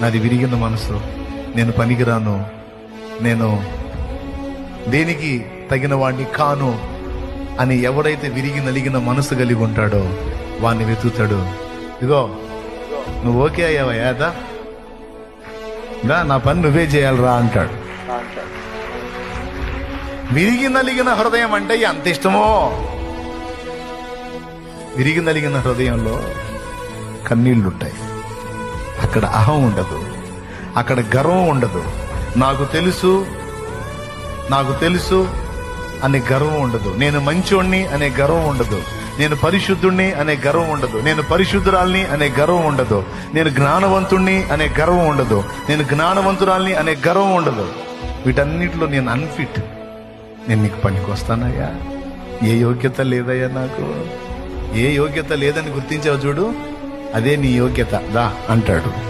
నాది విరిగిన మనసు, నేను పనికిరాను, నేను దేనికి తగిన వాడిని కాను అని ఎవడైతే విరిగి నలిగిన మనసు కలిగి ఉంటాడో వాడిని వెతుకుతాడు. ఇగో నువ్వు ఓకే అయ్యావా, యాదా నా పని నువ్వే చేయాలరా అంటాడు. విరిగి నలిగిన హృదయం అంటే ఎంత ఇష్టమో. విరిగి నలిగిన హృదయంలో కన్నీళ్లుంటాయి. అక్కడ అహం ఉండదు, అక్కడ గర్వం ఉండదు. నాకు తెలుసు అనే గర్వం ఉండదు. నేను మంచోణ్ణి అనే గర్వం ఉండదు. నేను పరిశుద్ధుణ్ణి అనే గర్వం ఉండదు. నేను పరిశుద్ధురాల్ని అనే గర్వం ఉండదు. నేను జ్ఞానవంతుణ్ణి అనే గర్వం ఉండదు. నేను జ్ఞానవంతురాల్ని అనే గర్వం ఉండదు. వీటన్నిటిలో నేను అన్ఫిట్. నేను నీకు పనికి వస్తానయ్యా, ఏ యోగ్యత లేదయ్యా, నాకు ఏ యోగ్యత లేదని గుర్తించావు చూడు, అదే నీ యోగ్యత దా అంటాడు.